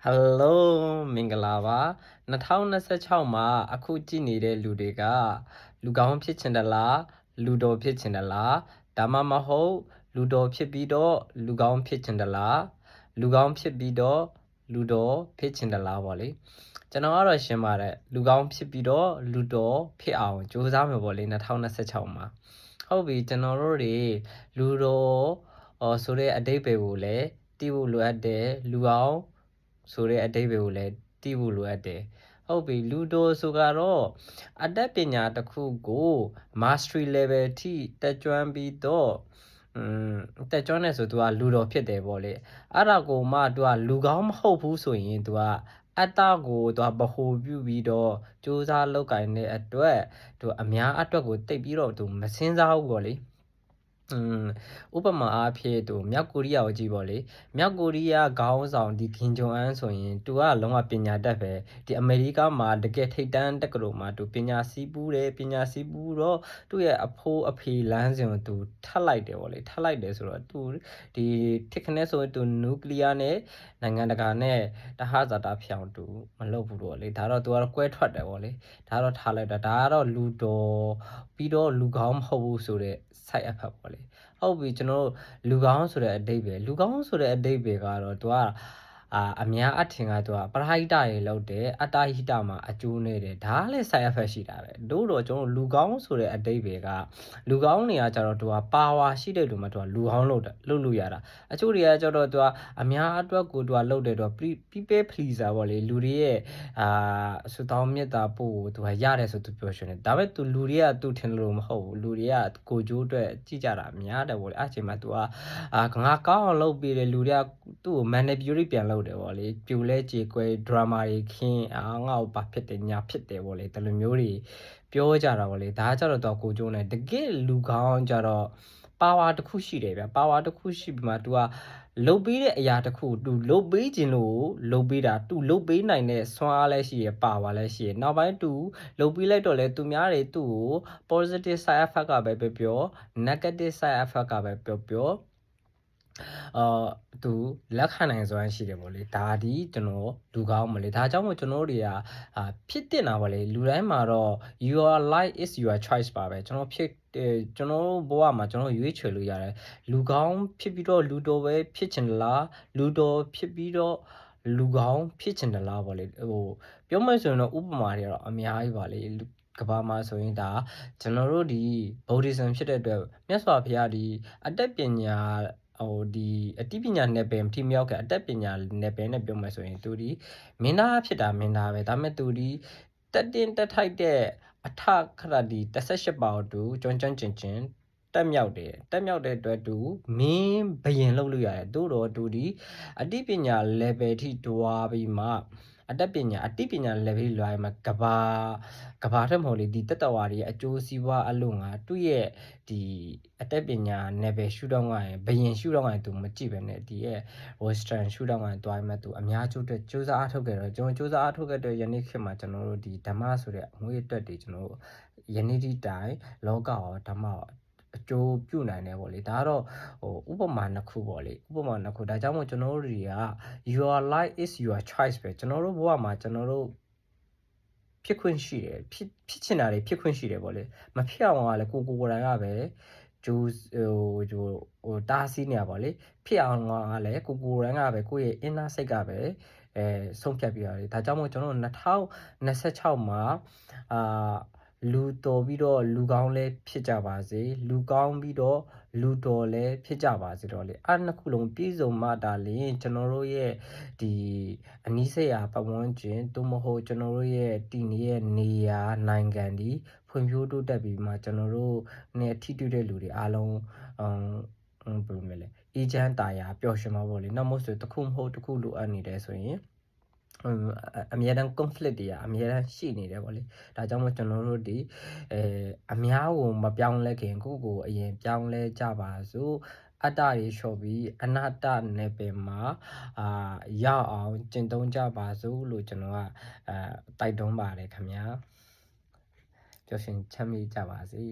Hello မင်္ဂလာပါ2026မှာအခုကြည့်နေတဲ့လူတွေကလူကောင်းဖြစ်ချင်တယ်လားလူတော်ဖြစ်ချင်တယ်လားဒါမှမဟုတ်လူတော်ဖြစ်ပြီးတော့လူကောင်းဖြစ်ချင်တယ်လားလူကောင်းဖြစ်ပြီးတော့လူတော်ဖြစ်ချင်တယ်လားပေါ့လေကျွန်တော်ကတော့ရှင်းပါတယ်လူကောင်းဖြစ်ပြီးတော့လူတော်ဖြစ်အောင်ကြိုးစားမယ်ပေါ့လေ2026မှာဟုတ်ပြီကျွန်တော်တို့တွေလူတော်ဆိုတဲ့အဓိပ္ပာယ်ကိုလည်းသိဖို့လိုအပ်တယ်လူအောင်ဆိုတဲ့အဓိပ္ပာယ်ကိုလည်းသိဖို့လိုအပ်တယ်ဟုတ်ပြီလူတော်ဆိုကတော့အတတ်ပညာတစ်ခုကို mastery level ထိတက်ကျွမ်းပြီးတော့တက်ကျွမ်းနေဆိုသူကလူတော်ဖြစ်တယ်ပေါ့လေအဲ့ဒါကိုမှသူကလူကောင်းမဟုတ်ဘူးဆိုရင်သူကအတ္တကိုသူကဗဟိုပြုပြီးတော့စူးစမ်းလုပ်ကိုင်တဲ့အတွက်သူအများအတွက်ကိုတိတ်ပြီးတော့သူမစင်းစားဘူးပေါ့လေဥပမာအားဖြင့်သူမြောက်ကိုရီးယားကိုကြည့်ပေါ့လေမြောက်ကိုရီးယားခေါင်းဆောင်ဒီကင်ဂျုံအန်ဆိုရင်သူကလုံးဝပညာတတ်ပဲဒီအမေရိကမှာတကယ်ထိပ်တန်းတက္ကသိုလ်မှာသူပညာစည်းပူးတယ်ပညာစည်းပူးတော့သူ့ရဲ့အဖိုးအဖေလမ်းစဉ်ကိုသူထပ်လိုက်တယ်ပေါ့လေထပ်လိုက်တယ်ဆိုတော့သူဒီတစ်ခနဲ့ဆိုရင်သူနျူကလ িয়ার နဲ့နိုင်ငံတကာနဲ့တဟဇာတာဖြောင်သူမလုပ်ဘူးတော့လေဒါတော့သူကတော့ကွဲထွက်တယ်ပေါ့လေဒါတော့ထားလိုက်တာဒါကတော့လူတော်ပြီးတော့လူကောင်းမဟုတ်ဘူးဆိုတဲ့ side effect ပေါ့လေဟုတ်ပြီကျွန်တော်တို့လူကောင်းဆိုတဲ့အဓိပ္ပာယ်လူကောင်းဆိုတဲ့အဓိပ္ပာယ်ကတော့သူကအများအထင်ကသူကပရဟိတရေလောက်တယ်အတ္တဟိတမှာအကျိုးနေတယ်ဒါကလည်း side effect ရှိတာပဲတို့တော့ကျွန်တော်လူကောင်းဆိုတဲ့အဓိပ္ပာယ်ကလူကောင်းနေရကြတော့သူက power ရှိတဲ့လူမှသူကလူကောင်းလုပ်လို့ရတာအချို့တွေကကြတော့သူကအများအတွက်ကိုသူကလုပ်တယ်သူက people pleaser ပေါ့လေလူတွေရဲ့ဆူတောင်းမြတ်တာပို့ကိုသူကရတယ်ဆိုသူပြောရှင်တယ်ဒါပေမဲ့သူလူတွေကသူထင်လို့မဟုတ်ဘူးလူတွေကကိုကျိုးအတွက်ကြည့်ကြတာများတယ်ပေါ့လေအဲ့ချိန်မှာသူကငါကောင်းအောင်လုပ်ပြီးတယ်လူတွေကသူ့ကို manipulate ပြန်လုပ်တယ်ပေါ့လေပြူလဲကြေကွဲ drama တွေခင်းငါ့ကိုဘာဖြစ်တယ်ညာဖြစ်တယ်ပေါ့လေဒီလိုမျိုးတွေပြောကြတာပေါ့လေဒါကြတော့ကိုကျိုးနေတကယ်လူကောင်းကြတော့ power တစ်ခုရှိတယ်ဗျ power တစ်ခုရှိပြီးမှ तू ကလုတ်ပေးတဲ့အရာတစ်ခု तू လုတ်ပေးခြင်းလို့လုတ်ပေးတာ तू လုတ်ပေးနိုင်တဲ့စွမ်းအားလည်းရှိရ power လည်းရှိရနောက်ပိုင်း तू လုတ်ပေးလိုက်တော့လဲသူများတွေသူ့ကို positive side effect ကပဲပြော negative side effect ကပဲပြောသူလက်ခံနိုင်စွမ်းရှိတယ်ပေါ့လေဒါဒီကျွန်တော်လူကောင်းမလေဒါကြောင့်မို့ကျွန်တော်တို့တွေကဖြစ်တင်တာပေါ့လေလူတိုင်းမှာတော့ your life is your choice ပါပဲကျွန်တော်ကျွန်တော်ဘဝမှာကျွန်တော်ရွေးချယ်လို့ရတယ်လူကောင်းဖြစ်ပြီးတော့လူတော်ပဲဖြစ်ချင်တယ်လားလူတော်ဖြစ်ပြီးတော့လူကောင်းဖြစ်ချင်တယ်လားပေါ့လေပြောမှဆိုရင်တော့ဥပမာတွေကတော့အများကြီးပါလေကဘာမှာဆိုရင်ဒါကျွန်တော်တို့ဒီဗုဒ္ဓဇမ်ဖြစ်တဲ့အတွက်မြတ်စွာဘုရားဒီအတ္တပညာဒီအတိပညာနယ်ပယ်ထိမြောက်ကအတတ်ပညာနယ်ပယ်နဲ့ပြောမှဆိုရင်သူဒီမင်းသားဖြစ်တာမင်းသားပဲဒါပေမဲ့သူဒီတက်တင်တက်ထိုက်တဲ့အထခရဒီ18ပါးသူကျွမ်းကျင်တက်မြောက်တဲ့အတွက်သူမင်းဘယင်လုပ်လို့ရတယ်သို့တော့သူဒီအတိပညာ level ထိတွားပြီးမှအတိပညာ level လွှိုင်းမှာကဘာထက်မဟုတ်လေဒီတတဝါတွေအကျိုးစီးပွားအလုံးကသူ့ရဲ့ဒီအတတ်ပညာ level ရှုထောင့်ကရင်ဘယင်ရှုထောင့်ကရင်သူမကြည့်ပဲနဲ့ဒီရဲ့ western ရှုထောင့်ကရင်တွားမှသူအများကျိုးအတွက်စူးစမ်းအားထုတ်ခဲ့တော့ကျွန်တော်စူးစမ်းအားထုတ်ခဲ့တဲ့ယနေ့ခေတ်မှာကျွန်တော်တို့ဒီဓမ္မဆိုတဲ့အငွေအတွက်တွေကျွန်တော်တို့ယနေ့ဒီတိုင်လောကရောဓမ္မရောအကျိုးပြုနိုင်တယ်ပေါ့လေဒါကတော့ဥပမာနှစ်ခုပေါ့လေဥပမာနှစ်ခုဒါကြောင့်မို့ကျွန်တော်တို့တွေက your life is your choice ပဲကျွန်တော်တို့ဘဝမှာကျွန်တော်တို့ဖြစ်ခွင့်ရှိတယ်ဖြစ်ချင်တာတွေဖြစ်ခွင့်ရှိတယ်ပေါ့လေမဖြစ်အောင်ကလည်းကိုယ်တိုင်ကပဲဂျိုးတားဆီးနေရပါလေဖြစ်အောင်ကလည်းကိုယ်တိုင်ကပဲကိုယ့်ရဲ့ inner စိတ်ကပဲဆုံးဖြတ်ပြရတယ်ဒါကြောင့်မို့ကျွန်တော်တို့2026မှာလူတော်ပြီးတော့လူကောင်းလည်းဖြစ်ကြပါစေလူကောင်းပြီးတော့လူတော်လည်းဖြစ်ကြပါစေတော့လေအဲ့နှစ်ခုလုံးပြည့်စုံမှဒါလျှင်ကျွန်တော်တို့ရဲ့ဒီအနည်းစရာပတ်ဝန်းကျင်သို့မဟုတ်ကျွန်တော်တို့ရဲ့တည်နေတဲ့နေရာနိုင်ငံဒီဖွံ့ဖြိုးတိုးတက်ပြီးမှကျွန်တော်တို့နဲ့ထိတွေ့တဲ့လူတွေအားလုံးဘယ်လိုလဲအေဂျင့်တာယာပျော်ရွှင်မှာပေါ့လေနောက်မို့ဆိုတစ်ခုမဟုတ်တစ်ခုလိုအပ်နေတယ်ဆိုရင်အများတန်း conflict တွေကအများတန်းရှိနေတယ်ပေါ့လေဒါကြောင့်မို့ကျွန်တော်တို့ဒီအများကိုမပြောင်းလဲခင်ကိုအရင်ပြောင်းလဲကြပါစို့အတ္တတွေလျှော့ပြီးအနတ္တနယ်ပယ်မှာရောက်အောင်ကျင့်သုံးကြပါစို့လို့ကျွန်တော်ကတိုက်တွန်းပါတယ်ခင်ဗျာပျော်ရွှင်ချမ်းမြေ့ကြပါစေ